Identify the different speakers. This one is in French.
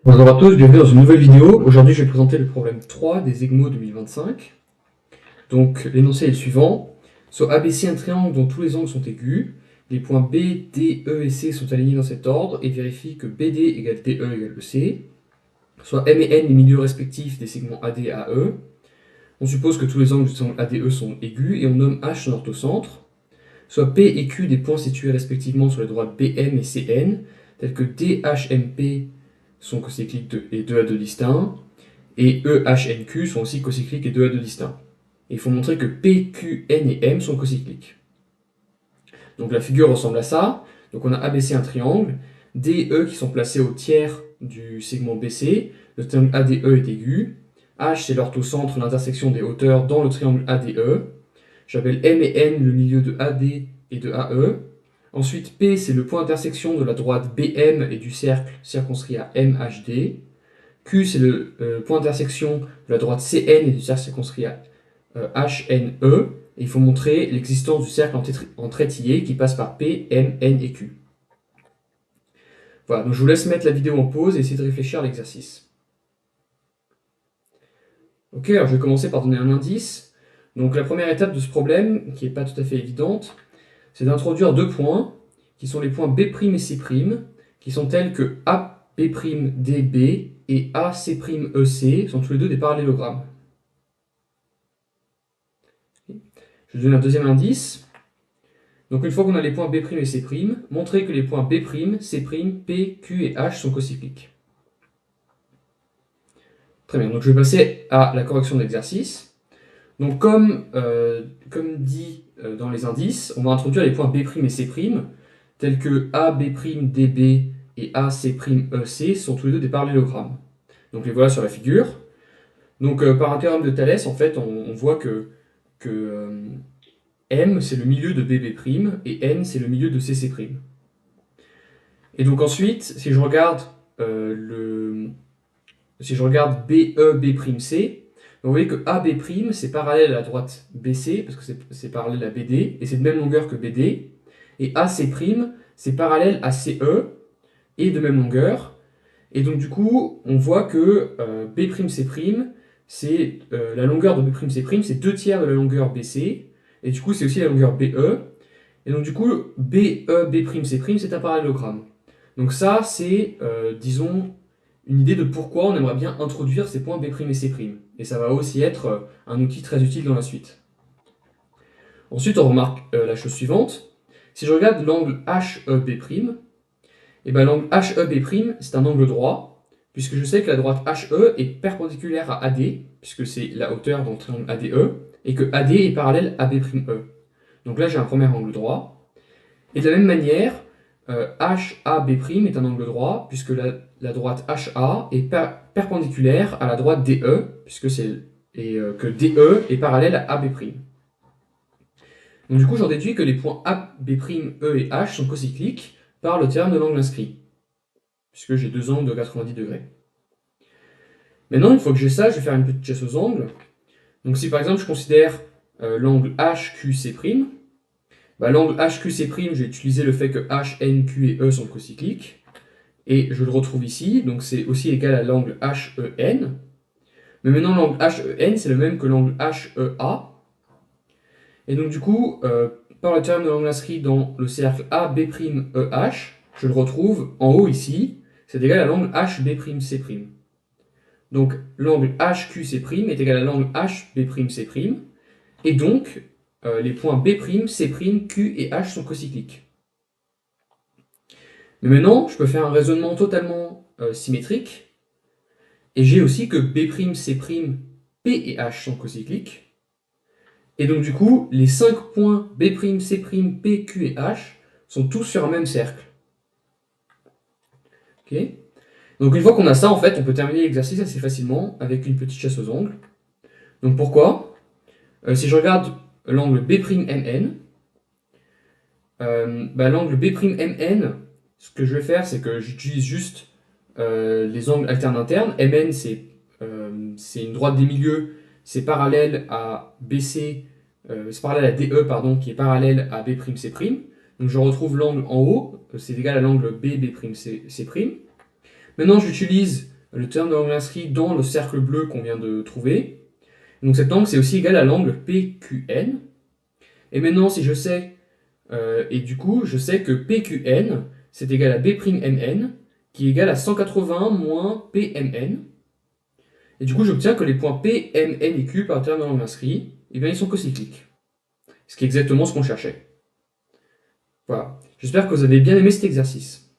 Speaker 1: Bonjour à tous, bienvenue dans une nouvelle vidéo. Aujourd'hui, je vais présenter le problème 3 des EGMO 2025. Donc, l'énoncé est le suivant. Soit abaisser un triangle dont tous les angles sont aigus. Les points B, D, E et C sont alignés dans cet ordre et vérifie que BD égale DE égale EC. Soit M et N les milieux respectifs des segments AD et AE. On suppose que tous les angles du triangle ADE sont aigus et on nomme H son orthocentre. Soit P et Q des points situés respectivement sur les droites BM et CN, tels que DHMP sont cocycliques et 2 à 2 distincts, et EHNQ sont aussi cocycliques et 2 à 2 distincts. Et il faut montrer que P, Q, N et M sont cocycliques. Donc la figure ressemble à ça. Donc on a abaissé un triangle, D et E qui sont placés au tiers du segment BC, le triangle ADE est aigu, H c'est l'orthocentre, l'intersection des hauteurs dans le triangle ADE, j'appelle M et N le milieu de AD et de AE, ensuite P c'est le point d'intersection de la droite BM et du cercle circonscrit à MHD, Q, c'est le point d'intersection de la droite CN et du cercle circonscrit à HNE. Et il faut montrer l'existence du cercle en trétillé qui passe par P, M, N et Q. Voilà, donc je vous laisse mettre la vidéo en pause et essayer de réfléchir à l'exercice. Ok, alors je vais commencer par donner un indice. Donc la première étape de ce problème, qui n'est pas tout à fait évidente, c'est d'introduire deux points, qui sont les points B' et C', qui sont tels que AB'DB et AC'EC sont tous les deux des parallélogrammes. Je donne un deuxième indice. Donc une fois qu'on a les points B' et C', montrer que les points B', C', P, Q et H sont cocycliques. Très bien, donc je vais passer à la correction de l'exercice. Donc comme dit dans les indices, on va introduire les points B' et C', tels que AB'DB et AC'EC sont tous les deux des parallélogrammes. Donc les voilà sur la figure. Donc par un théorème de Thalès, en fait, on voit que M c'est le milieu de BB' et N c'est le milieu de CC'. Et donc ensuite, si je regarde BE, B'C, vous voyez que AB' c'est parallèle à la droite BC, parce que c'est parallèle à BD, et c'est de même longueur que BD, et AC' c'est parallèle à CE, et de même longueur, et donc du coup, on voit que B'C', c'est la longueur de B'C', c'est 2 tiers de la longueur BC, et du coup c'est aussi la longueur BE, et donc du coup, BE, B'C', c'est un parallélogramme. Donc ça, c'est, disons, une idée de pourquoi on aimerait bien introduire ces points B' et C'. Et ça va aussi être un outil très utile dans la suite. Ensuite, on remarque la chose suivante. Si je regarde l'angle HEB', et ben l'angle HEB', c'est un angle droit, puisque je sais que la droite HE est perpendiculaire à AD, puisque c'est la hauteur dans le triangle ADE, et que AD est parallèle à B'E. Donc là, j'ai un premier angle droit. Et de la même manière, HAB' est un angle droit, puisque la droite HA est perpendiculaire à la droite DE, que DE est parallèle à AB'. Donc du coup, j'en déduis que les points AB', E et H sont cocycliques par le théorème de l'angle inscrit, puisque j'ai deux angles de 90 degrés. Maintenant, une fois que j'ai ça, je vais faire une petite chasse aux angles. Donc si par exemple je considère l'angle HQC', l'angle HQC', je vais utiliser le fait que H, N, Q et E sont cocycliques. Et je le retrouve ici, donc c'est aussi égal à l'angle HEN. Mais maintenant, l'angle HEN, c'est le même que l'angle HEA. Et donc, du coup, par le théorème de l'angle inscrit dans le cercle AB'EH, je le retrouve en haut ici, c'est égal à l'angle HB'C'. Donc, l'angle HQC' est égal à l'angle HB'C'. Et donc, les points B', C', Q et H sont cocycliques. Mais maintenant, je peux faire un raisonnement totalement symétrique. Et j'ai aussi que B', C', P et H sont cocycliques. Et donc du coup, les 5 points B', C', P, Q et H sont tous sur un même cercle. Okay, donc une fois qu'on a ça, en fait, on peut terminer l'exercice assez facilement avec une petite chasse aux angles. Donc pourquoi si je regarde l'angle B'MN, l'angle B'MN, ce que je vais faire, c'est que j'utilise juste les angles alternes internes. MN, c'est une droite des milieux, c'est parallèle à BC, c'est parallèle à DE, pardon, qui est parallèle à B'C'. Donc je retrouve l'angle en haut, c'est égal à l'angle B'C'. Maintenant, j'utilise le terme de l'angle inscrit dans le cercle bleu qu'on vient de trouver. Donc cet angle, c'est aussi égal à l'angle PQN. Et maintenant, si je sais, et du coup, je sais que PQN, c'est égal à B'MN, qui est égal à 180 moins PMN. Et du coup, j'obtiens que les points P, M, N et Q par terme de l'angle inscrit, eh bien, ils sont cocycliques. Ce qui est exactement ce qu'on cherchait. Voilà. J'espère que vous avez bien aimé cet exercice.